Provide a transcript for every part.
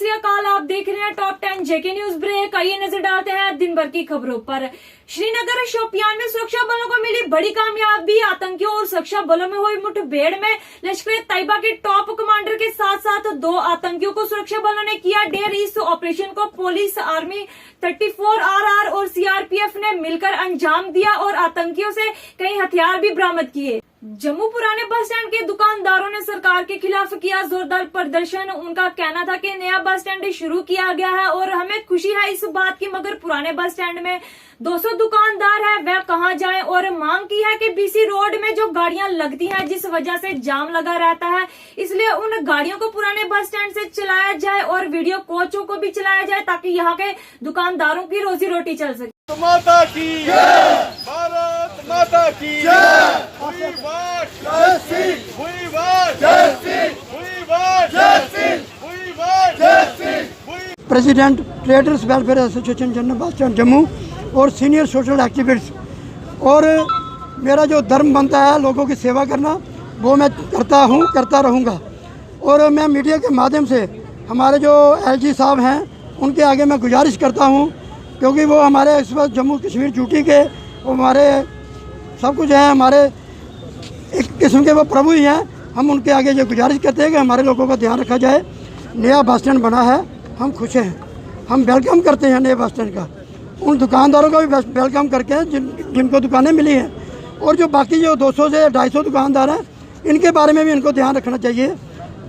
श्री अकाल। आप देख रहे हैं टॉप 10 जेके न्यूज ब्रेक। आइए नजर डालते हैं दिन भर की खबरों पर। श्रीनगर शोपियान में सुरक्षा बलों को मिली बड़ी कामयाबी। आतंकियों और सुरक्षा बलों में हुई मुठभेड़ में लश्कर तैयबा के टॉप कमांडर के साथ साथ 2 आतंकियों को सुरक्षा बलों ने किया ढेर। इस ऑपरेशन को पुलिस, आर्मी 34RR और सीआरपीएफ ने मिलकर अंजाम दिया और आतंकियों से कई हथियार भी बरामद किए। जम्मू पुराने बस स्टैंड के दुकानदारों ने सरकार के खिलाफ किया जोरदार प्रदर्शन। उनका कहना था कि नया बस स्टैंड शुरू किया गया है और हमें खुशी है इस बात की, मगर पुराने बस स्टैंड में 200 दुकानदार हैं, वह कहां जाएं। और मांग की है कि बीसी रोड में जो गाड़ियां लगती हैं जिस वजह से जाम लगा रहता है, इसलिए उन गाड़ियों को पुराने बस स्टैंड से चलाया जाए और वीडियो कोचों को भी चलाया जाए ताकि यहाँ के दुकानदारों की रोजी रोटी चल सके। माता की भारत माता की president traders welfare association general bus stand Jammu और सीनियर सोशल एक्टिविस्ट, और मेरा जो धर्म बनता है लोगों की सेवा करना, वो मैं करता हूँ, करता रहूँगा। और मैं मीडिया के माध्यम से हमारे जो एलजी साहब हैं उनके आगे मैं गुजारिश करता हूँ, क्योंकि वो हमारे इस वक्त जम्मू कश्मीर ड्यूटी के, वो हमारे सब कुछ हैं, हमारे एक किस्म के वो प्रभु ही हैं। हम उनके आगे ये गुजारिश करते हैं कि हमारे लोगों का ध्यान रखा जाए। नया बस स्टैंड बना है, हम खुश हैं, हम वेलकम करते हैं नए बस स्टैंड का। उन दुकानदारों का भी वेलकम करके जिनको दुकानें मिली हैं, और जो बाकी जो 200 से 250 दुकानदार हैं, इनके बारे में भी इनको ध्यान रखना चाहिए।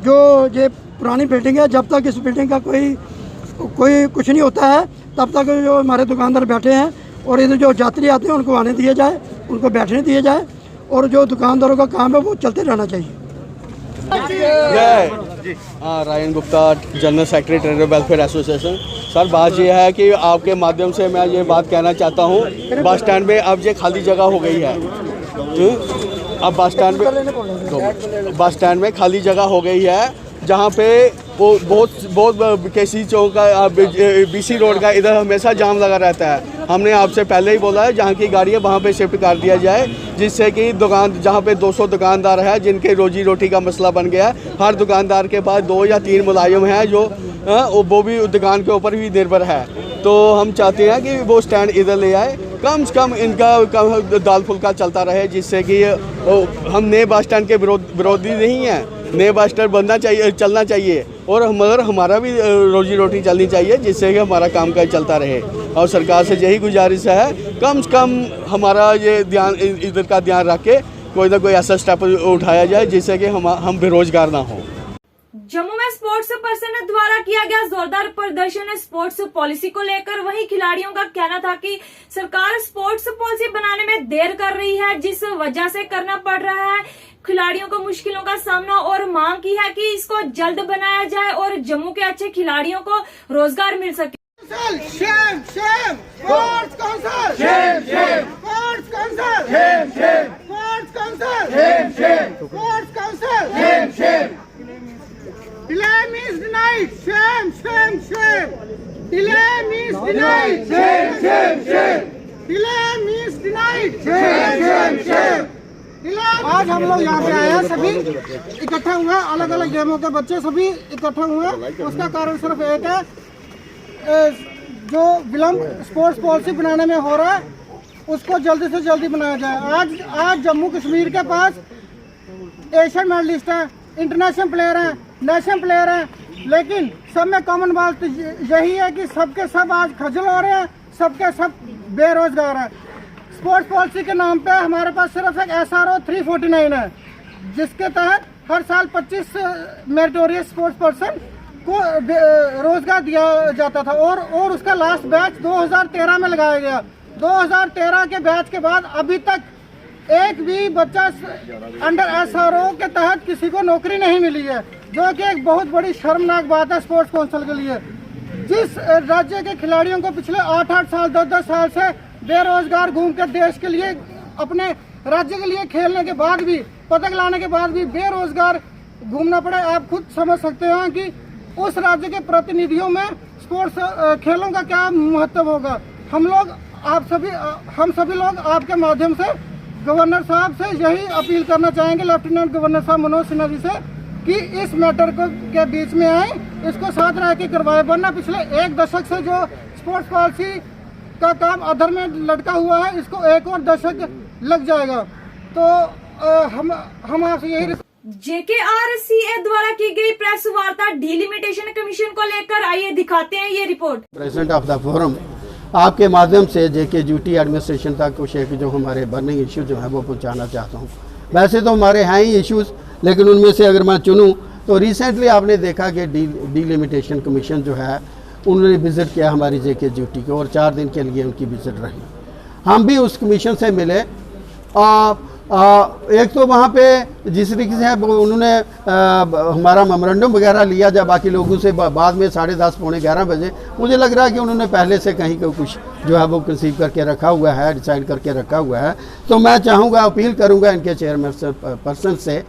जो ये पुरानी बिल्डिंग है, जब तक इस बिल्डिंग का कोई कुछ नहीं होता है तब तक जो हमारे दुकानदार बैठे हैं और इधर जो यात्री आते हैं उनको आने दिया जाए, उनको बैठने दिया जाए, और जो दुकानदारों का काम है वो चलते रहना चाहिए। Ryan Gupta, general secretary trader welfare association. Sir, बात ये है कि आपके माध्यम से मैं ये बात कहना चाहता हूँ, बस स्टैंड में अब ये खाली जगह हो गई है। अब बस स्टैंड में खाली जगह हो गई है, जहाँ पे वो बहुत केसी चौक का, बीसी रोड का इधर हमेशा जाम लगा रहता है। हमने आपसे पहले ही बोला है जहाँ की गाड़ी है वहाँ पे शिफ्ट कर दिया जाए, जिससे कि दुकान जहाँ पे 200 दुकानदार है जिनके रोजी रोटी का मसला बन गया है। हर दुकानदार के पास 2 या 3 मुलाजिम हैं जो वो भी दुकान के ऊपर भी निर्भर है। तो हम चाहते हैं कि वो स्टैंड इधर ले आए, कम से कम इनका दाल फुल्का चलता रहे, जिससे कि हम नए बस स्टैंड के विरोधी नहीं हैं। नए बस स्टैंड बनना चाहिए, चलना चाहिए, और मगर हमारा भी रोजी रोटी चलनी चाहिए, जिससे कि हमारा कामकाज चलता रहे। और सरकार से यही गुजारिश है, कम से कम हमारा ये ध्यान इधर का ध्यान रख के कोई ना कोई ऐसा स्टेप उठाया जाए जिससे कि हम बेरोजगार ना हो। जम्मू में स्पोर्ट्स पर्सन द्वारा किया गया जोरदार प्रदर्शन स्पोर्ट्स पॉलिसी को लेकर। वहीं खिलाड़ियों का कहना था कि सरकार स्पोर्ट्स पॉलिसी बनाने में देर कर रही है, जिस वजह से करना पड़ रहा है खिलाड़ियों को मुश्किलों का सामना, और मांग की है कि इसको जल्द बनाया जाए और जम्मू के अच्छे खिलाड़ियों को रोजगार मिल सके। Delay means denied. Shame, shame, shame. Delay means denied. Shame, shame, shame. Delay means denied. Shame, shame, shame. आज हम लोग यहाँ पे आए हैं, सभी इकट्ठे हुए, अलग अलग गेमों के बच्चे सभी इकट्ठे हुए। उसका कारण सिर्फ एक है, जो विलम्ब स्पोर्ट्स पॉलिसी बनाने में हो रहा है उसको जल्दी से जल्दी बनाया जाए। आज जम्मू कश्मीर के पास एशियन मेडलिस्ट हैं, इंटरनेशनल प्लेयर हैं, नेशनल प्लेयर हैं, लेकिन सब में कॉमन बात यही है कि सबके सब आज खजल हो रहे हैं, सबके सब बेरोजगार हैं। स्पोर्ट्स पॉलिसी के नाम पे हमारे पास सिर्फ एक SRO 349 है, जिसके तहत हर साल 25 मेरिटोरियस स्पोर्ट्स पर्सन को रोजगार दिया जाता था, और उसका लास्ट बैच 2013 में लगाया गया। 2013 के बैच के बाद अभी तक एक भी बच्चा अंडर SRO के तहत किसी को नौकरी नहीं मिली है, जो कि एक बहुत बड़ी शर्मनाक बात है स्पोर्ट्स काउंसिल के लिए। जिस राज्य के खिलाड़ियों को पिछले 8-8 साल 10-10 साल से बेरोजगार घूम कर देश के लिए, अपने राज्य के लिए खेलने के बाद भी, पदक लाने के बाद भी बेरोजगार घूमना पड़े, आप खुद समझ सकते हैं कि उस राज्य के प्रतिनिधियों में स्पोर्ट्स खेलों का क्या महत्व होगा। हम सभी लोग आपके माध्यम से गवर्नर साहब से यही अपील करना चाहेंगे, लेफ्टिनेंट गवर्नर साहब मनोज सिन्हा जी से, कि इस मैटर को के बीच में आए, इसको साथ रह के करवाए, वरना पिछले 1 दशक से जो स्पोर्ट्स पॉलिसी का काम अधर में लटका हुआ है, इसको 1 और दशक लग जाएगा। तो हम आपसे यही JKRCA द्वारा की गई प्रेस वार्ता डिलिमिटेशन कमीशन को लेकर, आइए दिखाते हैं ये report. President of the forum, आपके माध्यम से JKUT एडमिनिस्ट्रेशन तक कुछ एक जो हमारे बर्निंग इश्यू जो है वो पहुंचाना चाहता हूं। वैसे तो हमारे हैं ही इश्यूज़, लेकिन उनमें से अगर मैं चुनूं तो रिसेंटली आपने देखा कि डिलिमिटेशन कमीशन जो है उन्होंने विज़िट किया हमारी JKUT को, और 4 दिन के लिए उनकी विज़िट रही। हम भी उस कमीशन से मिले। एक तो वहाँ पे जिस तरीके से उन्होंने हमारा मेमोरेंडम वगैरह लिया, जब बाकी लोगों से बाद में 10:30 पौने 11 बजे, मुझे लग रहा है कि उन्होंने पहले से कहीं को कुछ जो है वो कंसीव करके रखा हुआ है, डिसाइड करके रखा हुआ है। तो मैं चाहूँगा, अपील करूँगा इनके चेयरमैन पर्सन से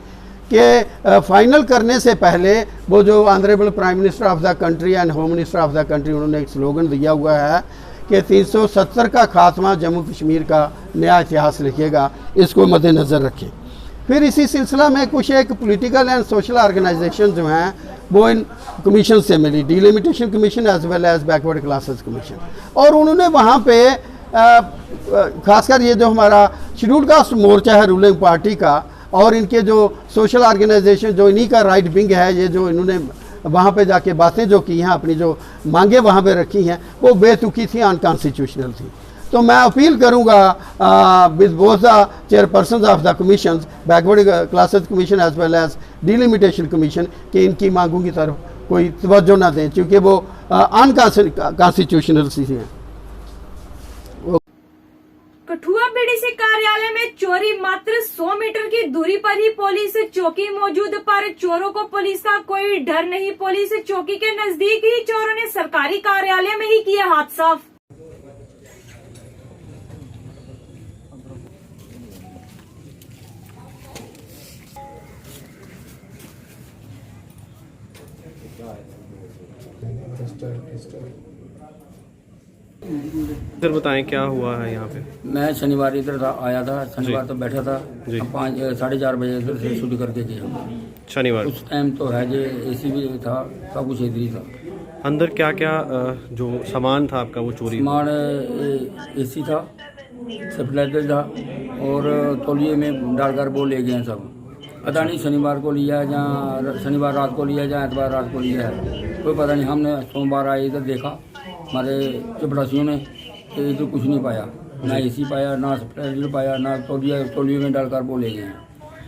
कि फाइनल करने से पहले वो जो honourable prime minister of the country and home minister of the country, उन्होंने एक स्लोगन दिया हुआ है कि 370 का खात्मा जम्मू कश्मीर का नया इतिहास लिखेगा, इसको मद्देनज़र रखें। फिर इसी सिलसिला में कुछ एक पॉलिटिकल एंड सोशल ऑर्गेनाइजेशन जो हैं वो इन कमीशन से मिली, delimitation commission as well as backward classes commission, और उन्होंने वहाँ पे खासकर ये जो हमारा शेड्यूल्ड कास्ट मोर्चा है रूलिंग पार्टी का, और इनके जो सोशल ऑर्गेनाइजेशन जो इन्हीं का राइट विंग है, ये जो इन्होंने वहाँ पे जाके बातें जो की हैं, अपनी जो मांगे वहाँ पे रखी हैं, वो बेतुकी थी, अनकॉन्स्टिट्यूशनल थी। तो मैं अपील करूँगा with both the chairperson of the commission, backward classes commission as well as delimitation commission, कि इनकी मांगों की तरफ कोई तवज्जो ना दें, क्योंकि वो अनकॉन्स्टिट्यूशनल सी हैं। कठुआ BDC कार्यालय में चोरी, मात्र 100 मीटर की दूरी पर ही पुलिस चौकी मौजूद, पर चोरों को पुलिस का कोई डर नहीं। पुलिस चौकी के नजदीक ही चोरों ने सरकारी कार्यालय में ही किया हाथ साफ। सर बताएं क्या हुआ है यहाँ पे? मैं शनिवार इधर आया था, शनिवार तो बैठा था, जी। 5-4:30 बजे इधर से शुरू करके गया। शनिवार उस टाइम तो है जो AC भी था, सब कुछ इधर ही था। अंदर क्या क्या जो सामान था आपका वो चोरी? सामान AC था, स्टेबलाइजर था, और तौलिए में डालकर वो ले गए सब। पता नहीं शनिवार को लिया है, जहाँ शनिवार रात को लिया है, जहाँ एतवार रात को लिया है, कोई पता नहीं। हमने सोमवार आए इधर देखा हमारे चपड़ासियों ने, तो इधर कुछ नहीं पाया, ना AC पाया, ना स्टेबलाइजर पाया, ना तौलिए में डालकर वो ले गए हैं,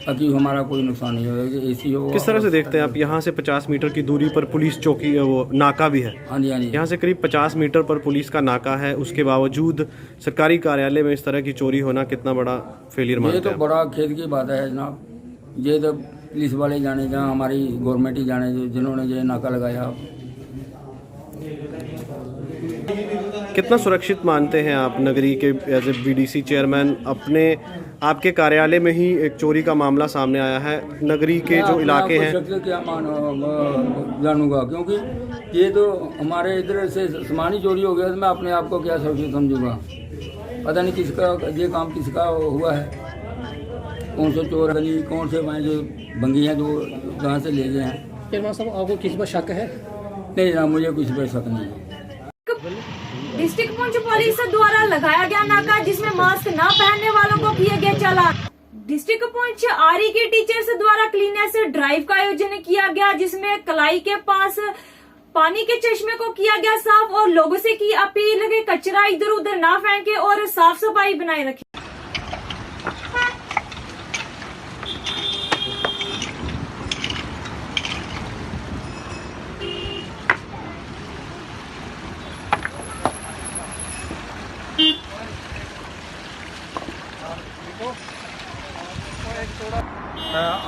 ताकि हमारा कोई नुकसान नहीं होगा। AC हो। किस तरह से देखते हैं आप, यहाँ से 50 मीटर की दूरी पर पुलिस चौकी वो नाका भी है? हाँ जी, हाँ जी। यहाँ से करीब 50 मीटर पर पुलिस का नाका है, उसके बावजूद सरकारी कार्यालय में इस तरह की चोरी होना कितना बड़ा फेलियर मानते ये तो हैं? बड़ा खेद की बात है जनाब। ये तो पुलिस वाले जाने, जहाँ हमारी गवर्नमेंट ही जाने, जिन्होंने ये नाका लगाया। कितना सुरक्षित मानते हैं आप नगरी के एज ए BDC चेयरमैन, अपने आपके कार्यालय में ही एक चोरी का मामला सामने आया है, नगरी के जो इलाके हैं? क्या जानूंगा, क्योंकि ये तो हमारे इधर से सामान ही चोरी हो गया, तो मैं अपने आप को क्या सुरक्षित समझूंगा। पता नहीं किसका ये काम किसका हुआ है, कौन से चोर गली, कौन से वहाँ जो भंगी हैं जो कहाँ से ले गए हैं। चेयरमैन साहब, आपको किसी पर शक है? नहीं जनाब, मुझे कुछ पर शक नहीं है। डिस्ट्रिक्ट पुंछ पुलिस द्वारा लगाया गया नाका, जिसमें मास्क न पहनने वालों को किया गया चालान। डिस्ट्रिक्ट पुंछ आरी के टीचर्स द्वारा क्लीनेस ड्राइव का आयोजन किया गया, जिसमें कलाई के पास पानी के चश्मे को किया गया साफ, और लोगों से की अपील कि कचरा इधर उधर ना फेंके और साफ सफाई बनाए रखें।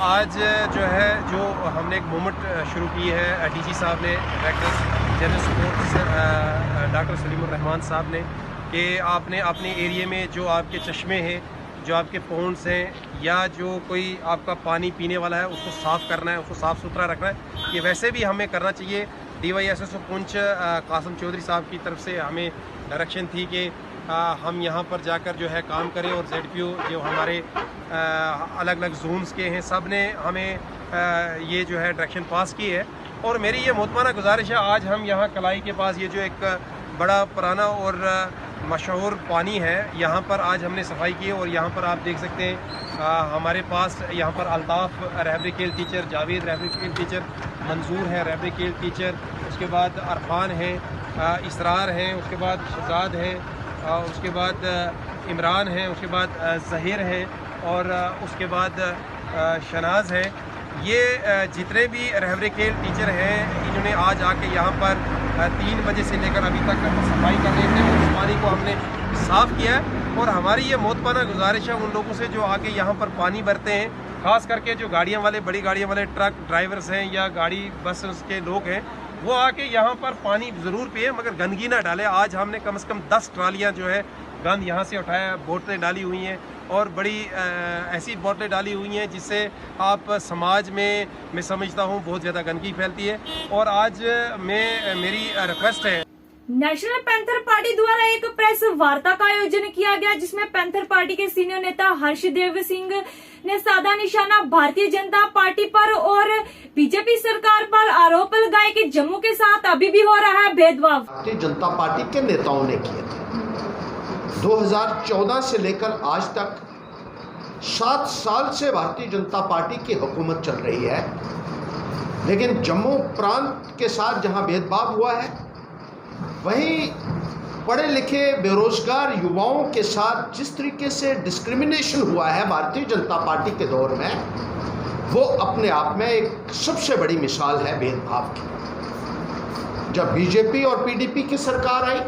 आज जो है जो हमने एक मूवमेंट शुरू की है, DG साहब ने, director general sports doctor Salimur Rahman साहब ने, कि आपने अपने एरिया में जो आपके चश्मे हैं, जो आपके पॉन्ड्स हैं, या जो कोई आपका पानी पीने वाला है, उसको साफ़ करना है, उसको साफ़ सुथरा रखना है। ये वैसे भी हमें करना चाहिए। DYSSO पुंछ कासिम चौधरी साहब की तरफ से हमें डायरेक्शन थी कि हम यहाँ पर जाकर जो है काम करें। और ZPO जो हमारे अलग अलग जोन्स के हैं, सब ने हमें ये जो है डायरेक्शन पास की है। और मेरी ये मोहतमाना गुजारिश है, आज हम यहाँ कलाई के पास ये जो एक बड़ा पुराना और मशहूर पानी है, यहाँ पर आज हमने सफाई की है। और यहाँ पर आप देख सकते हैं हमारे पास यहाँ पर अल्ताफ़ रहबरी खेल टीचर, जावेद रहबरी खेल टीचर, मंजूर है रहबरी खेल टीचर, उसके बाद अरफान हैं, इसरार हैं, उसके बाद शहजाद हैं, उसके बाद इमरान हैं, उसके बाद ज़हीर हैं और उसके बाद शनाज हैं। ये जितने भी रहबरी खेल टीचर हैं, इन्होंने आज आके यहाँ पर 3 बजे से लेकर अभी तक सफाई कर रहे थे और उस पानी को हमने साफ़ किया है। और हमारी ये मोहतमाना गुजारिश है उन लोगों से जो आके यहाँ पर पानी भरते हैं, ख़ास करके जो गाड़ियाँ वाले, बड़ी गाड़ियाँ वाले ट्रक ड्राइवर्स हैं या गाड़ी बस के लोग हैं, वो आके यहाँ पर पानी ज़रूर पिए मगर गंदगी ना डाले। आज हमने कम से कम 10 ट्रालियाँ जो है गंद यहाँ से उठाया, बोतलें डाली हुई हैं और बड़ी ऐसी बोतलें डाली हुई हैं जिससे आप समाज में मैं समझता हूँ बहुत ज़्यादा गंदगी फैलती है। और आज मेरी रिक्वेस्ट है, नेशनल पैंथर पार्टी द्वारा एक प्रेस वार्ता का आयोजन किया गया, जिसमें पैंथर पार्टी के सीनियर नेता हर्षदेव सिंह ने साधा निशाना भारतीय जनता पार्टी पर और बीजेपी सरकार पर आरोप लगाए कि जम्मू के साथ अभी भी हो रहा है भेदभाव। भारतीय जनता पार्टी के नेताओं ने किए थे। 2014 से लेकर आज तक 7 साल से भारतीय जनता पार्टी की हुकूमत चल रही है, लेकिन जम्मू प्रांत के साथ जहां भेदभाव हुआ है, वहीं पढ़े लिखे बेरोजगार युवाओं के साथ जिस तरीके से डिस्क्रिमिनेशन हुआ है भारतीय जनता पार्टी के दौर में, वो अपने आप में एक सबसे बड़ी मिसाल है भेदभाव की। जब बीजेपी और पीडीपी की सरकार आई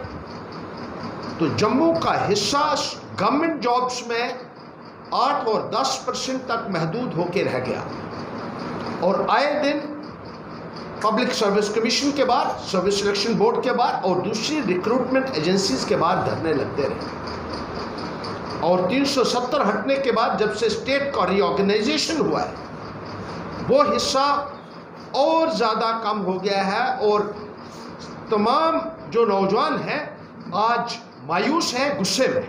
तो जम्मू का हिस्सा गवर्नमेंट जॉब्स में 8 और 10% तक महदूद होकर रह गया और आए दिन पब्लिक सर्विस कमीशन के बाद, सर्विस सिलेक्शन बोर्ड के बाद और दूसरी रिक्रूटमेंट एजेंसीज के बाद धरने लगते रहे। और 370 हटने के बाद जब से स्टेट का रीऑर्गेनाइजेशन हुआ है, वो हिस्सा और ज़्यादा कम हो गया है और तमाम जो नौजवान हैं आज मायूस हैं, गुस्से में।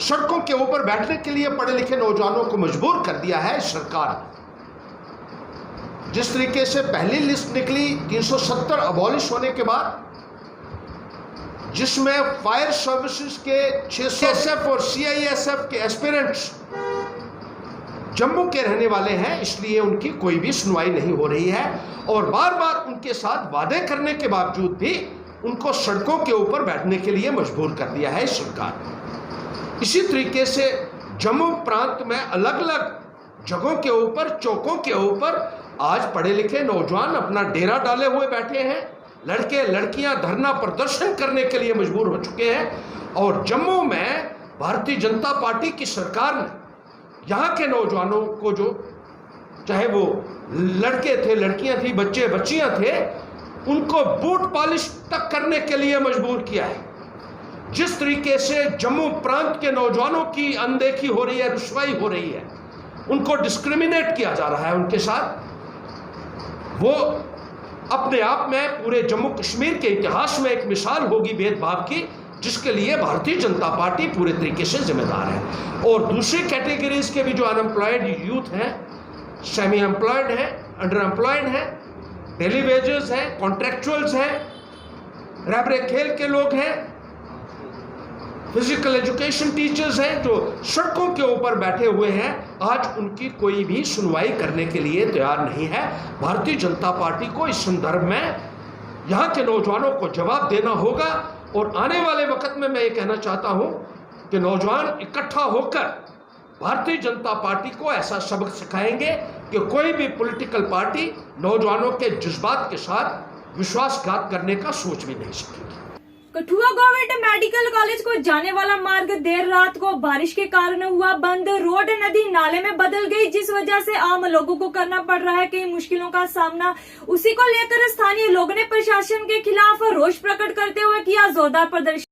सड़कों के ऊपर बैठने के लिए पढ़े लिखे नौजवानों को मजबूर कर दिया है सरकार ने। जिस तरीके से पहली लिस्ट निकली 370 अबॉलिश होने के बाद, जिसमें फायर सर्विसेज के 600 एसएफ और सीआईएसएफ के एस्पिरेंट्स जम्मू के रहने वाले हैं, इसलिए उनकी कोई भी सुनवाई नहीं हो रही है और बार बार उनके साथ वादे करने के बावजूद भी उनको सड़कों के ऊपर बैठने के लिए मजबूर कर दिया है सरकार। इसी तरीके से जम्मू प्रांत में अलग अलग जगहों के ऊपर, चौकों के ऊपर आज पढ़े लिखे नौजवान अपना डेरा डाले हुए बैठे हैं। लड़के लड़कियां धरना प्रदर्शन करने के लिए मजबूर हो चुके हैं और जम्मू में भारतीय जनता पार्टी की सरकार ने यहाँ के नौजवानों को, जो चाहे वो लड़के थे, लड़कियां थी, बच्चे बच्चियां थे, उनको बूट पॉलिश तक करने के लिए मजबूर किया है। जिस तरीके से जम्मू प्रांत के नौजवानों की अनदेखी हो रही है, रुसवाई हो रही है, उनको डिस्क्रिमिनेट किया जा रहा है उनके साथ, वो अपने आप में पूरे जम्मू कश्मीर के इतिहास में एक मिसाल होगी भेदभाव की, जिसके लिए भारतीय जनता पार्टी पूरे तरीके से जिम्मेदार है। और दूसरी कैटेगरीज के भी जो अनएम्प्लॉयड यूथ हैं, सेमी एम्प्लॉयड हैं, अंडर एम्प्लॉयड हैं, डेली वेजेस हैं, कॉन्ट्रेक्चुअल्स हैं, रहबरे खेल के लोग हैं, फिजिकल एजुकेशन टीचर्स हैं, जो सड़कों के ऊपर बैठे हुए हैं, आज उनकी कोई भी सुनवाई करने के लिए तैयार नहीं है। भारतीय जनता पार्टी को इस संदर्भ में यहाँ के नौजवानों को जवाब देना होगा और आने वाले वक्त में मैं ये कहना चाहता हूँ कि नौजवान इकट्ठा होकर भारतीय जनता पार्टी को ऐसा सबक सिखाएंगे कि कोई भी पॉलिटिकल पार्टी नौजवानों के जज्बात के साथ विश्वासघात करने का सोच भी नहीं सकेगी। कठुआ गवर्नमेंट मेडिकल कॉलेज को जाने वाला मार्ग देर रात को बारिश के कारण हुआ बंद। रोड नदी नाले में बदल गई, जिस वजह से आम लोगों को करना पड़ रहा है कई मुश्किलों का सामना। उसी को लेकर स्थानीय लोगों ने प्रशासन के खिलाफ रोष प्रकट करते हुए किया जोरदार प्रदर्शन।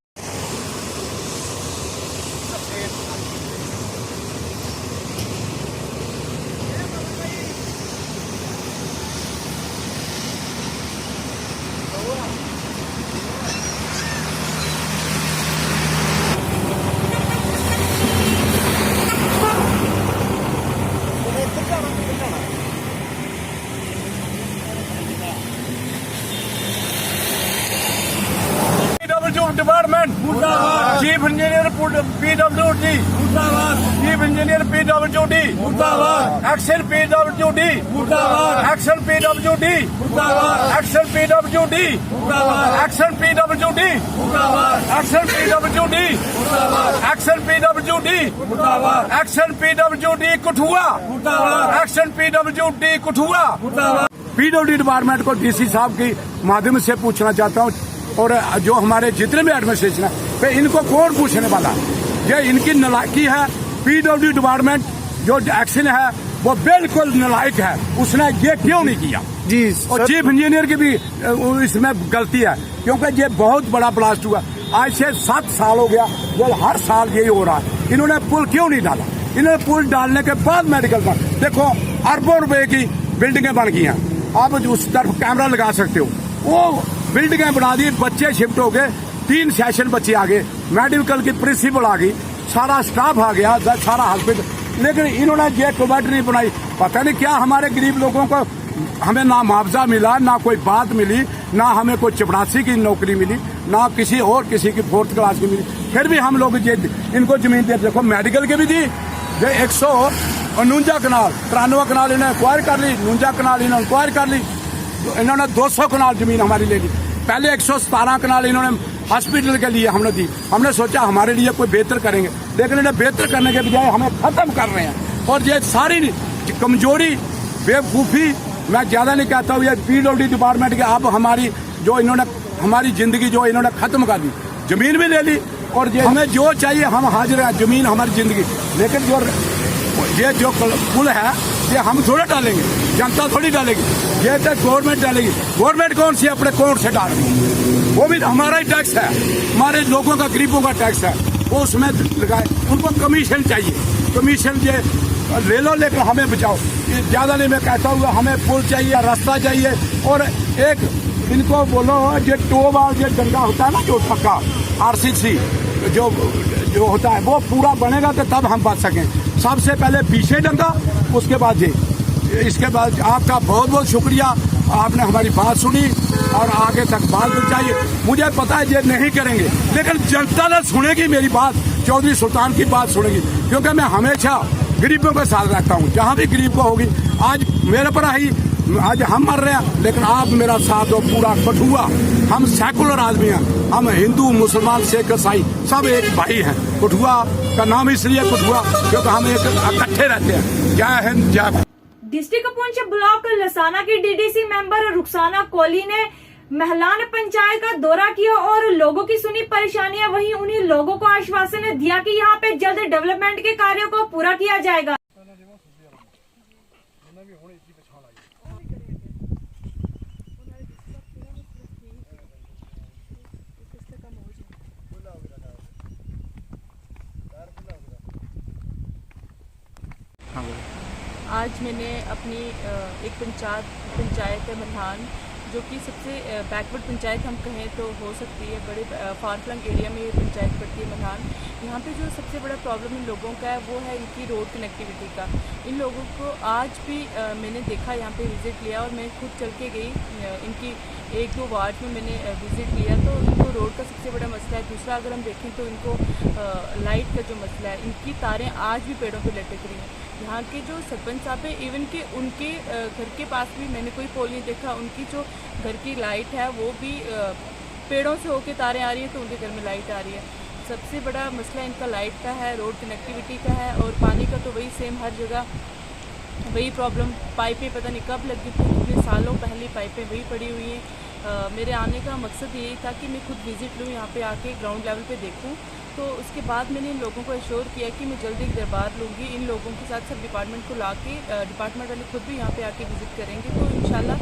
PWD मुर्दाबाद, चीफ इंजीनियर PWD मुर्दाबाद, एक्शन PWD मुर्दाबाद, एक्शन PWD मुर्दाबाद, एक्शन PWD मुर्दाबाद, एक्शन PWD मुर्दाबाद, एक्शन PWD मुर्दाबाद, एक्शन PWD मुर्दाबाद, एक्शन PWD कठुआ मुर्दाबाद, एक्शन PWD कठुआ मुर्दाबाद। PWD डिपार्टमेंट को DC साहब की माध्यम से पूछना चाहता हूँ, और जो हमारे जितने भी एडमिनिस्ट्रेशन है पे इनको कौन पूछने वाला है? ये इनकी नालायकी है। PWD डिपार्टमेंट जो एक्शन है वो बिल्कुल नालायक है, उसने ये क्यों नहीं किया जी। और चीफ इंजीनियर की भी इसमें गलती है, क्योंकि ये बहुत बड़ा ब्लास्ट हुआ। आज से 7 साल हो गया, वो हर साल यही हो रहा है। इन्होंने पुल क्यों नहीं डाला? इन्होंने पुल डालने के बाद मेडिकल का देखो, अरबों रुपए की बिल्डिंगें बन गई हैं। आप उस तरफ कैमरा लगा सकते हो, वो बिल्डिंगें बना दी, बच्चे शिफ्ट हो गए, 3 सेशन बच्चे आ गए, मेडिकल की प्रिंसिपल आ गई, सारा स्टाफ आ गया, सारा हॉस्पिटल। लेकिन इन्होंने ये कमेटी नहीं बनाई। पता नहीं क्या हमारे गरीब लोगों को, हमें ना मुआवजा मिला, ना कोई बात मिली, ना हमें कोई चपरासी की नौकरी मिली, ना किसी और किसी की 4th क्लास की मिली, फिर भी हम लोग ये इनको जमीन दे। देखो मेडिकल की भी दी, 149 कनाल, 93 कनाल इन्होंने एक्वायर कर ली, 49 कनाल इन्होंने एक्वायर कर ली, इन्होंने 200 कनाल जमीन हमारी ले ली। पहले 117 कनाल इन्होंने हॉस्पिटल के लिए हमने दी। हमने सोचा हमारे लिए कोई बेहतर करेंगे, लेकिन इन्हें बेहतर करने के बजाय हमें खत्म कर रहे हैं। और ये सारी कमजोरी, बेवकूफ़ी, मैं ज़्यादा नहीं कहता हूँ, ये PWD डिपार्टमेंट के अब हमारी जो इन्होंने हमारी ज़िंदगी जो इन्होंने ख़त्म कर दी, ज़मीन भी ले ली, और ये हमें जो चाहिए हम हाजिर हैं, ज़मीन हमारी ज़िंदगी। लेकिन जो पुल है ये हम थोड़े डालेंगे, जनता थोड़ी डालेगी, ये तो गवर्नमेंट डालेगी। गवर्नमेंट कौन सी अपने कोर्ट से डाल रही है? वो भी हमारा ही टैक्स है, हमारे लोगों का, गरीबों का टैक्स है, वो उसमें लगाए। उनको कमीशन चाहिए, कमीशन ये ले लो, लेकिन हमें बचाओ। ये ज़्यादा नहीं मैं कहता हूँ, हमें पुल चाहिए, रास्ता चाहिए, और एक इनको बोलो ये टोवाल जो डंगा होता है ना, जो पक्का RCC जो होता है, वो पूरा बनेगा तो तब हम बच सकें। सबसे पहले पीछे डंगा, उसके बाद ये। इसके बाद आपका बहुत बहुत शुक्रिया, आपने हमारी बात सुनी और आगे तक बात पहुंचाई। मुझे पता है ये नहीं करेंगे, लेकिन जनता ने सुनेगी मेरी बात, चौधरी सुल्तान की बात सुनेगी, क्योंकि मैं हमेशा गरीबों के साथ रहता हूँ। जहाँ भी गरीब को होगी, आज मेरे पर आई, आज हम मर रहे हैं, लेकिन आप मेरा साथ हो। पूरा कठुआ, हम सेकुलर आदमी हैं, हम हिंदू, मुसलमान, सिख, ईसाई सब एक भाई हैं। कठुआ का नाम इसलिए कठुआ क्योंकि हम एक इकट्ठे रहते हैं। जय हिंद, जय भारत। डिस्ट्रिक्ट पुंछ ब्लॉक लसाना की DDC मेंबर रुखसाना कोहली ने महलान पंचायत का दौरा किया और लोगों की सुनी परेशानियां। वहीं उन्हीं लोगों को आश्वासन दिया कि यहां पे जल्द डेवलपमेंट के कार्यों को पूरा किया जाएगा। आज मैंने अपनी एक पंचायत है मल्हान, जो कि सबसे बैकवर्ड पंचायत हम कहें तो हो सकती है। बड़े फार फ्लंग एरिया में ये पंचायत पड़ती है मल्हान। यहाँ पे जो सबसे बड़ा प्रॉब्लम इन लोगों का है वो है इनकी रोड कनेक्टिविटी का। इन लोगों को आज भी मैंने देखा, यहाँ पे विज़िट लिया और मैं खुद चल के गई, इनकी 1-2 वार्ड में मैंने विज़िट लिया। तो इनको रोड का सबसे बड़ा मसला है। दूसरा अगर हम देखें तो इनको लाइट का जो मसला है, इनकी तारें आज भी पेड़ों पर लटक रही हैं। यहाँ के जो सरपंच साहब है, इवन के उनके घर के पास भी मैंने कोई पोल नहीं देखा। उनकी जो घर की लाइट है वो भी पेड़ों से होके तारें आ रही है, तो उनके घर में लाइट आ रही है। सबसे बड़ा मसला इनका लाइट का है, रोड कनेक्टिविटी का है, और पानी का तो वही सेम हर जगह वही प्रॉब्लम। पाइपें पता नहीं कब लगी थी, कितने सालों पहले पाइपें वही पड़ी हुई हैं। मेरे आने का मकसद यही था कि मैं खुद विज़िट लूँ, यहाँ पे आके ग्राउंड लेवल पे देखूँ। तो उसके बाद मैंने इन लोगों को एश्योर किया कि मैं जल्दी एक दरबार लूँगी। इन लोगों के साथ सब डिपार्टमेंट को ला के, डिपार्टमेंट वाले खुद भी यहाँ पे आके विज़िट करेंगे। तो इंशाल्लाह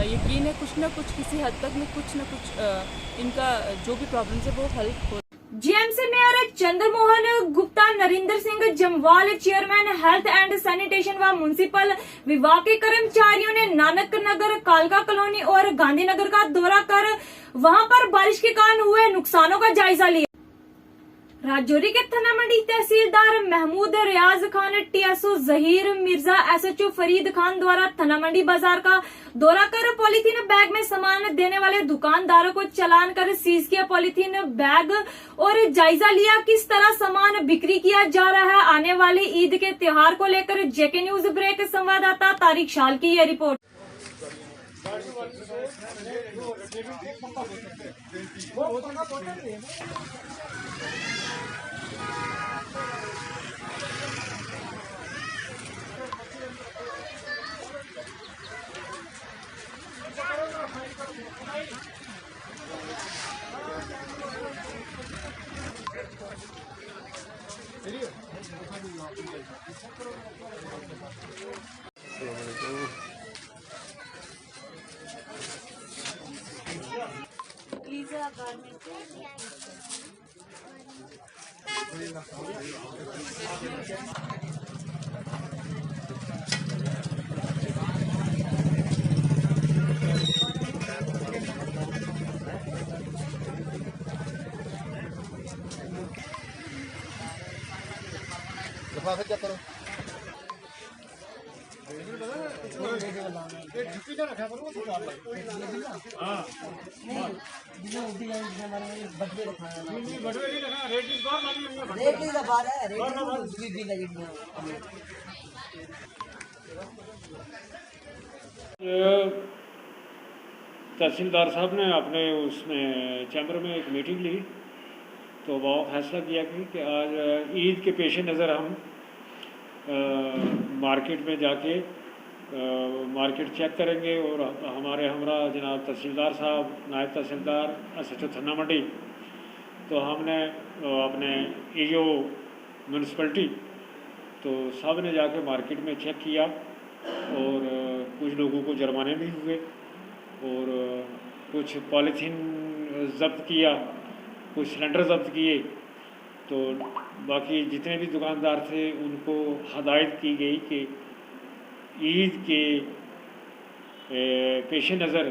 यकीन है कुछ ना कुछ किसी हद तक में कुछ ना कुछ इनका जो भी प्रॉब्लम्स है वो हल हो। GMC mayor Chandramohan Gupta, Narendra Singh Jamwal, chairman health and sanitation व म्युनिसिपल विभाग के कर्मचारियों ने नानक नगर, कालका कॉलोनी और गांधीनगर का दौरा कर वहां पर बारिश के कारण हुए नुकसानों का जायजा लिया। राजौरी के थाना मंडी तहसीलदार महमूद रियाज खान, टीएसओ जहीर मिर्जा, एसएचओ फरीद खान द्वारा थाना मंडी बाजार का दौरा कर पॉलीथीन बैग में सामान देने वाले दुकानदारों को चालान कर सीज किया पॉलीथीन बैग और जायजा लिया किस तरह सामान बिक्री किया जा रहा है। आने वाली ईद के त्योहार को लेकर जेके न्यूज ब्रेक संवाददाता तारिक शाल की यह रिपोर्ट। तहसीलदार साहब ने अपने उसमें चैम्बर में एक मीटिंग ली तो वो फैसला किया कि आज ईद के पेश नज़र हम मार्केट में जाके मार्केट चेक करेंगे और हमारे हमरा जनाब तहसीलदार साहब, नायब तहसीलदार, एसएचओ थाना मंडी, तो हमने अपने ईओ म्यूनसिपलिटी तो सब ने जाके मार्केट में चेक किया और कुछ लोगों को जुर्माने भी हुए और कुछ पॉलीथीन जब्त किया, कुछ सिलेंडर जब्त किए। तो बाकी जितने भी दुकानदार थे उनको हदायत की गई कि ईद के पेश नज़र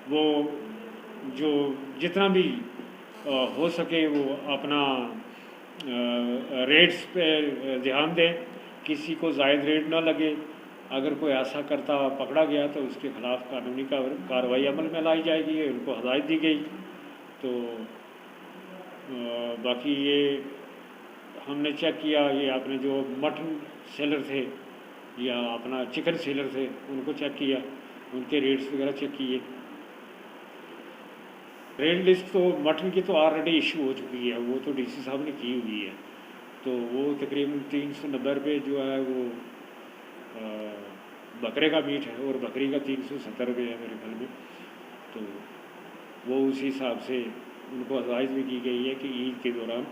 वो जो जितना भी हो सके वो अपना रेट्स पे ध्यान दें, किसी को जायद रेट ना लगे। अगर कोई ऐसा करता पकड़ा गया तो उसके खिलाफ़ कानूनी कार्रवाई अमल में लाई जाएगी, उनको हदायत दी गई। तो बाकी ये हमने चेक किया, ये आपने जो मटन सेलर थे या अपना चिकन सेलर थे उनको चेक किया, उनके रेट्स वगैरह चेक किए। रेट लिस्ट तो मटन की तो ऑलरेडी इशू हो चुकी है, वो तो डीसी साहब ने की हुई है, तो वो तकरीबन 390 रुपये जो है वो बकरे का मीट है और बकरी का 370 रुपये है मेरे ख्याल में। तो वो उसी हिसाब से उनको हदायत भी की गई है कि ईद के दौरान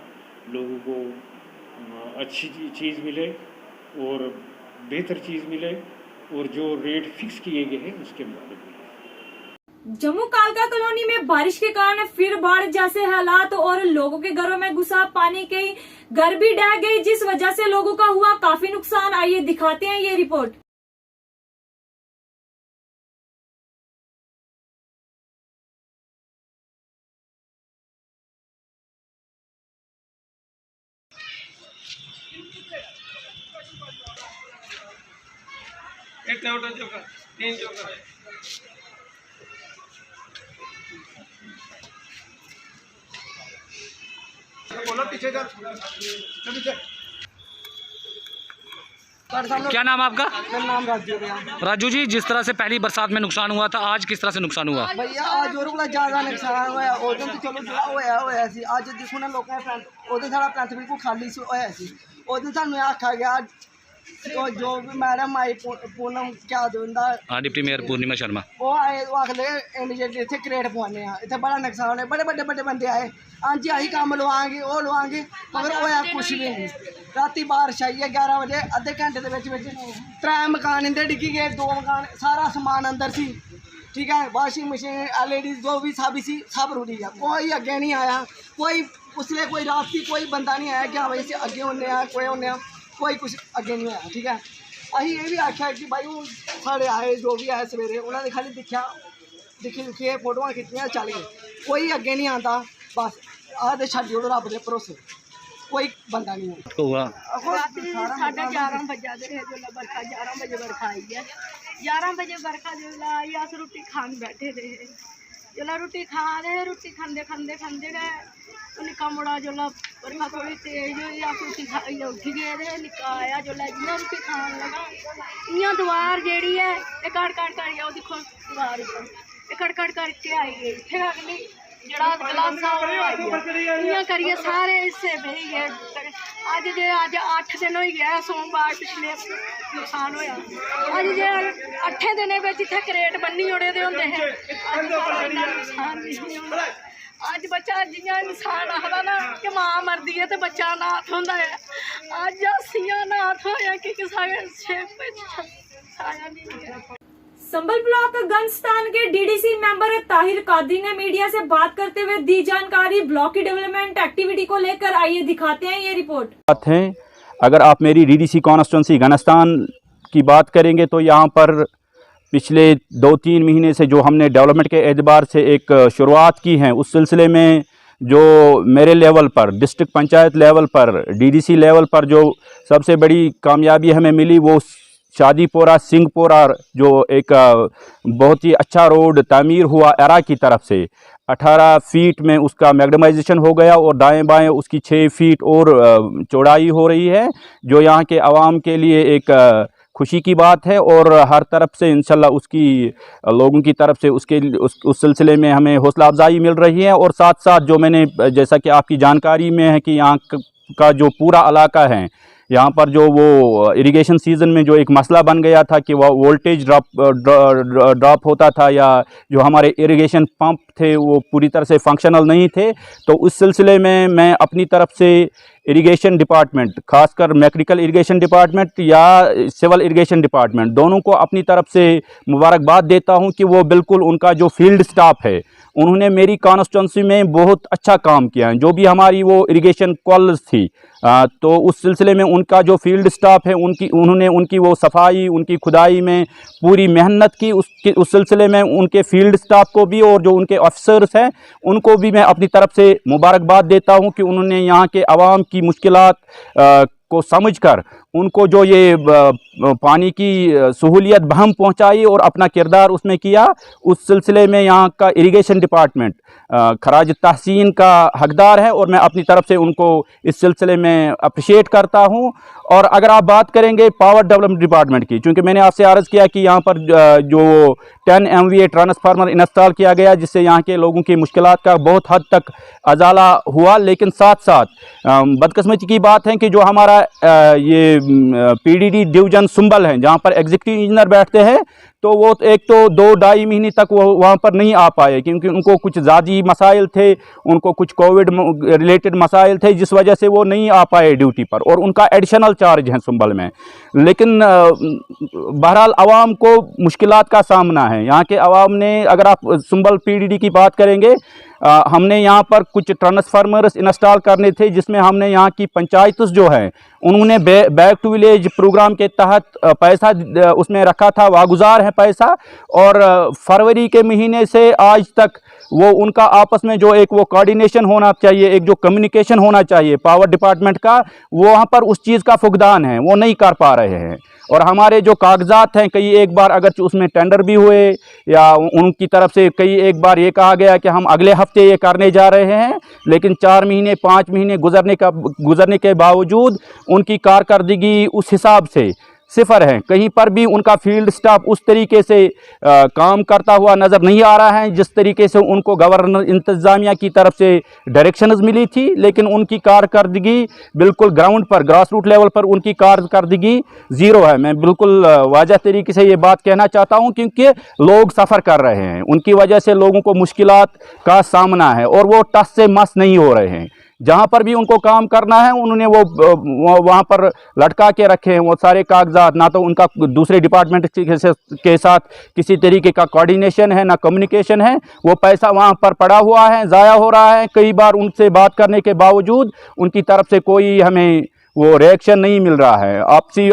लोगों को अच्छी चीज़ मिले और बेहतर चीज़ मिले और जो रेट फिक्स किए गए हैं उसके मुताबिक मिले। जम्मू कालका कॉलोनी में बारिश के कारण फिर बाढ़ जैसे हालात और लोगों के घरों में घुसा पानी, कई घर भी ढह गई जिस वजह से लोगों का हुआ काफी नुकसान। आइए दिखाते हैं ये रिपोर्ट। क्या नाम आपका? मेरा नाम राजू है। राजू जी, जिस तरह से पहली बरसात में नुकसान हुआ था, आज किस तरह से नुकसान हुआ? भैया आज और बड़ा ज़्यादा नुकसान होया, उस दिन तो चलो जो होया सी, अज देखो ना लोगों ने उस दिन सारा पैंथ बिल्कुल खाली होया सी। उस दिन सानू आखा गया जो भी मैडम आई पूनम क्या उंदा डिप्टी मेयर पूर्णिमा शर्मा वो आए, वो आखले इमीडिएटली इतने क्रेट पवाने इतने बड़ा नुकसान है, बड़े बड़े बड़े बंदे आए, हाँ जी अही काम लवाएंगे वो लवाएंगे, मगर होया कुछ भी नहीं। राती बारिश आई है 11 बजे, अद्धे घंटे के 3 मकान इंदे डिग्गी गए, 2 मकान सारा समान अंदर सी, ठीक है। वाशिंग मशीन LED जो भी सी सब रुड़ी है, कोई अगे नहीं आया, कोई उसले कोई राती कोई बंदा नहीं आया कि हाँ भाई अगे होने कोई होने कोई कुछ अगे नहीं आया, ठीक है। अही ये भी आख्या कि भाई वो साढ़े आए जो भी आए सवेरे उन्होंने खाली दिखी दुखिए फोटोआं खिच्चियां चल गए, कोई अगे नहीं आता, बस आते छड्डी ओड़ो रब दे भरोसे। कोई बंदा नहीं है। साढ़े 11 बजे जो बरखा 11 बजे बरखा आई है। 11 बजे बरखा जो आई अस रुट्टी खान बैठे थे, जो रुट्टी खा रहे रोटी खांदे खांदे खांदे गए निक्का मुड़ा जो बरखा थोड़ी तेज हुई अस रुट्टी खाइयै उठी गए थे। निक्का आया जो जियां रुट्टी खान लगा इयां दवार जेह्ड़ी है ये कड़ कड़ करियै ओह् दिक्खो दवार उप्पर कड़ कड़ करके आई गई इत्थै अगली जेह्ड़ा गलासा इयां करियै सारे हिस्से बेही गे। अज जे अज 8 दिन होई गया सोमवार पिछले नुकसान होया। अज जे 8 दिनें बिच इत्थै करेट बन्नी ओड़े दे होंदे हे अज साढ़ा इन्ना नुकसान नहीं होंदा। अज बच्चा जियां इंसान आखदा ना कि मां मरदी है तो बच्चा अनाथ होंदा है, अज असियां अनाथ होया कि साढ़े साया नहीं है। संभल ब्लॉक गंजस्थान के डीडीसी मेंबर ताहिर कादरी ने मीडिया से बात करते हुए दी जानकारी। ब्लॉक की डेवलपमेंट एक्टिविटी को लेकर आइए दिखाते हैं ये रिपोर्ट। बात है, अगर आप मेरी डीडीसी कॉन्स्टिट्यूंसी गंजस्थान की बात करेंगे तो यहाँ पर पिछले 2-3 महीने से जो हमने डेवलपमेंट के एतबार से एक शुरुआत की है, उस सिलसिले में जो मेरे लेवल पर डिस्ट्रिक्ट पंचायत लेवल पर डीडीसी लेवल पर जो सबसे बड़ी कामयाबी हमें मिली वो शादीपोरा सिंहपोरा जो एक बहुत ही अच्छा रोड तामीर हुआ एरा की तरफ से 18 फीट में उसका मैग्डमाइजेशन हो गया और दाएं बाएं उसकी 6 फीट और चौड़ाई हो रही है, जो यहाँ के आवाम के लिए एक खुशी की बात है। और हर तरफ से इंशाल्लाह उसकी लोगों की तरफ से उस सिलसिले में हमें हौसला अफजाई मिल रही है। और साथ साथ जो मैंने जैसा कि आपकी जानकारी में है कि यहाँ का जो पूरा इलाका है, यहाँ पर जो वो इरिगेशन सीज़न में जो एक मसला बन गया था कि वह वोल्टेज ड्रॉप होता था या जो हमारे इरिगेशन पंप थे वो पूरी तरह से फंक्शनल नहीं थे, तो उस सिलसिले में मैं अपनी तरफ से इरिगेशन डिपार्टमेंट, खासकर मैकेनिकल इरिगेशन डिपार्टमेंट या सिविल इरिगेशन डिपार्टमेंट, दोनों को अपनी तरफ से मुबारकबाद देता हूं कि वो बिल्कुल उनका जो फील्ड स्टाफ है उन्होंने मेरी कॉन्स्टिट्यूंसी में बहुत अच्छा काम किया है। जो भी हमारी वो इरिगेशन कॉल्स थी तो उस सिलसिले में उनका जो फील्ड स्टाफ है उन्होंने उनकी वो सफाई, उनकी खुदाई में पूरी मेहनत की। उस सिलसिले में उनके फील्ड स्टाफ को भी और जो उनके ऑफिसर्स हैं उनको भी मैं अपनी तरफ से मुबारकबाद देता हूं कि उन्होंने यहाँ के आवाम की मुश्किलात को समझकर उनको जो ये पानी की सहूलियत बहम पहुंचाई और अपना किरदार उसमें किया। उस सिलसिले में यहाँ का इरिगेशन डिपार्टमेंट खराज तहसीन का हकदार है और मैं अपनी तरफ से उनको इस सिलसिले में अप्रिशिएट करता हूँ। और अगर आप बात करेंगे पावर डेवलपमेंट डिपार्टमेंट की, चूँकि मैंने आपसे अर्ज़ किया कि यहाँ पर जो 10 MVA ट्रांसफार्मर इंस्टॉल किया गया जिससे यहाँ के लोगों की मुश्किलात का बहुत हद तक अजाला हुआ, लेकिन साथ साथ बदकिस्मती की बात है कि जो हमारा ये PDD डिवीज़न संभल है जहाँ पर एग्जीक्यूटिव इंजीनियर बैठते हैं, तो वो एक तो 2-2.5 महीने तक वो वहाँ पर नहीं आ पाए क्योंकि उनको कुछ ज़ाती मसाइल थे, उनको कुछ कोविड रिलेटेड मसाइल थे, जिस वजह से वो नहीं आ पाए ड्यूटी पर और उनका एडिशनल चार्ज है संभल में। लेकिन बहरहाल आवाम को मुश्किलात का सामना है। यहाँ के आवाम ने, अगर आप संभल PDD की बात करेंगे, हमने यहाँ पर कुछ ट्रांसफार्मर्स इंस्टॉल करने थे जिसमें हमने यहाँ की पंचायत जो है उन्होंने बैक टू विलेज प्रोग्राम के तहत पैसा उसमें रखा था, वागुजार है पैसा। और फरवरी के महीने से आज तक वो उनका आपस में जो एक वो कोऑर्डिनेशन होना चाहिए, एक जो कम्युनिकेशन होना चाहिए पावर डिपार्टमेंट का, वो वहाँ पर उस चीज़ का फुकदान है, वो नहीं कर पा रहे हैं। और हमारे जो कागजात हैं, कई एक बार अगर उसमें टेंडर भी हुए या उनकी तरफ से कई एक बार ये कहा गया कि हम अगले हफ्ते ये करने जा रहे हैं, लेकिन 4 महीने 5 महीने गुजरने के बावजूद उनकी कारकर्दगी उस हिसाब से सिफर है। कहीं पर भी उनका फील्ड स्टाफ उस तरीके से काम करता हुआ नज़र नहीं आ रहा है जिस तरीके से उनको गवर्नर इंतज़ामिया की तरफ से डायरेक्शंस मिली थी, लेकिन उनकी कारकर्दगी बिल्कुल ग्राउंड पर, ग्रास रूट लेवल पर उनकी कारकर्दगी ज़ीरो है। मैं बिल्कुल वाज़ह तरीके से ये बात कहना चाहता हूँ क्योंकि लोग सफ़र कर रहे हैं, उनकी वजह से लोगों को मुश्किलात का सामना है और वो टस से मस नहीं हो रहे हैं। जहाँ पर भी उनको काम करना है उन्होंने वो वहाँ पर लटका के रखे हैं वो सारे कागजात, ना तो उनका दूसरे डिपार्टमेंट के साथ किसी तरीके का कोऑर्डिनेशन है, ना कम्युनिकेशन है। वो पैसा वहाँ पर पड़ा हुआ है, ज़ाया हो रहा है। कई बार उनसे बात करने के बावजूद उनकी तरफ से कोई हमें वो रिएक्शन नहीं मिल रहा है।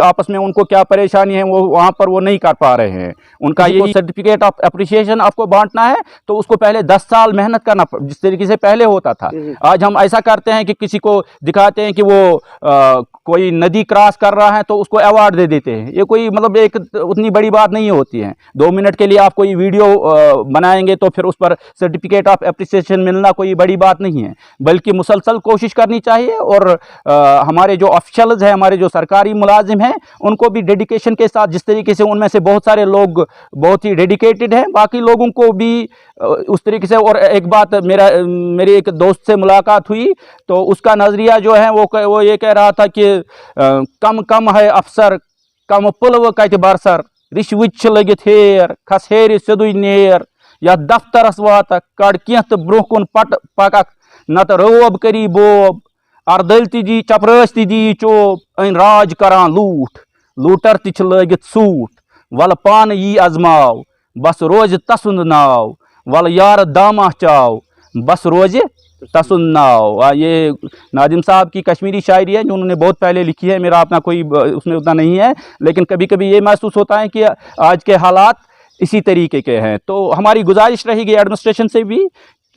आपस में उनको क्या परेशानी है वो वहाँ पर वो नहीं कर पा रहे हैं। उनका ये सर्टिफिकेट ऑफ अप्रिसिएशन आपको बांटना है तो उसको पहले 10 साल मेहनत करना जिस तरीके से पहले होता था। आज हम ऐसा करते हैं कि किसी को दिखाते हैं कि वो कोई नदी क्रॉस कर रहा है तो उसको अवार्ड दे देते हैं। ये कोई मतलब एक उतनी बड़ी बात नहीं होती है। 2 मिनट के लिए आप कोई वीडियो बनाएंगे तो फिर उस पर सर्टिफिकेट ऑफ अप्रिसिएशन मिलना कोई बड़ी बात नहीं है, बल्कि मुसलसल कोशिश करनी चाहिए। और हमारे जो ऑफिशियल्स हैं, हमारे जो सरकारी मुलाजिम हैं, उनको भी डेडिकेशन के साथ, जिस तरीके से उनमें से बहुत सारे लोग बहुत ही डेडिकेटेड हैं, बाकी लोगों को भी उस तरीके से। और एक बात मेरे एक दोस्त से मुलाकात हुई तो उसका नज़रिया जो है वो ये कह रहा था कि कम कम है अफसर, कम पुलव कत बरसर, रिश्वत लगित हेर खस हेर सिदुई नेर, या दफ्तरस वात कड़ कह तो ब्रोह कुन पकक नत रोब करी बोब, अर्दल ती चपरस ती चोब, अन राज करान लूट, लूटर ति लगित सूट, वल पान यी अजमाव, बस रोज तसुंद नाव, वल यार दामा चाव, बस रोज तसुंद नाव। ये नाजिम साहब की कश्मीरी शायरी है जो उन्होंने बहुत पहले लिखी है, मेरा अपना कोई उसमें उतना नहीं है, लेकिन कभी कभी ये महसूस होता है कि आज के हालात इसी तरीके के हैं। तो हमारी गुजारिश रहेगी एडमिनिस्ट्रेशन से भी,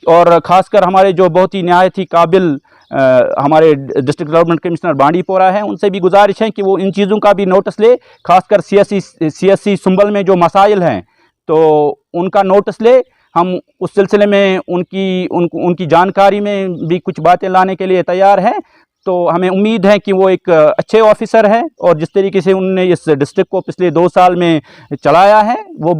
और ख़ासकर हमारे जो बहुत ही नहायत ही काबिल हमारे डिस्ट्रिक्ट डेवलपमेंट कमिश्नर बांडीपोरा हैं, उनसे भी गुजारिश है कि वो इन चीज़ों का भी नोटिस ले। खासकर CSC सुंबल में जो मसाइल हैं तो उनका नोटिस ले। हम उस सिलसिले में उनकी जानकारी में भी कुछ बातें लाने के लिए तैयार हैं। तो हमें उम्मीद है कि वो एक अच्छे ऑफिसर हैं, और जिस तरीके से उन्होंने इस डिस्ट्रिक्ट को पिछले 2 साल में चलाया है वो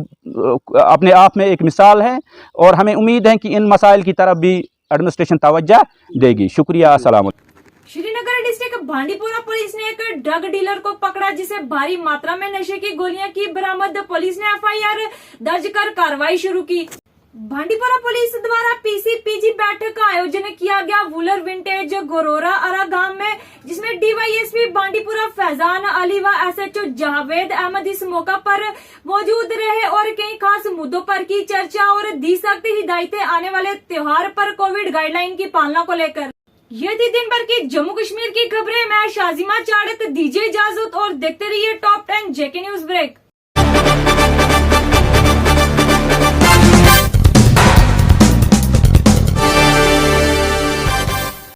अपने आप में एक मिसाल है, और हमें उम्मीद है कि इन मसाइल की तरफ भी एडमिनिस्ट्रेशन तवज्जो देगी। शुक्रिया। अस्सलाम वालेकुम। श्रीनगर डिस्ट्रिक्ट बांडीपोरा पुलिस ने एक ड्रग डीलर को पकड़ा जिसे भारी मात्रा में नशे की गोलियां की बरामद। पुलिस ने FIR दर्ज कर कार्रवाई शुरू की। बांडीपोरा पुलिस द्वारा PCPG बैठक का आयोजन किया गया वुलर विंटेज गोरोरा अरा गांव में, जिसमें DYSP बांडीपोरा फैजान अली व SHO जावेद अहमद इस मौका पर मौजूद रहे और कई खास मुद्दों पर की चर्चा और दी सख्त हिदायतें आने वाले त्योहार पर कोविड गाइडलाइन की पालना को लेकर। ये थी दिन भर की जम्मू कश्मीर की खबरें। मैं शाजिमा चाड़क, दीजिए इजाजत और देखते रहिए टॉप 10 JK न्यूज ब्रेक।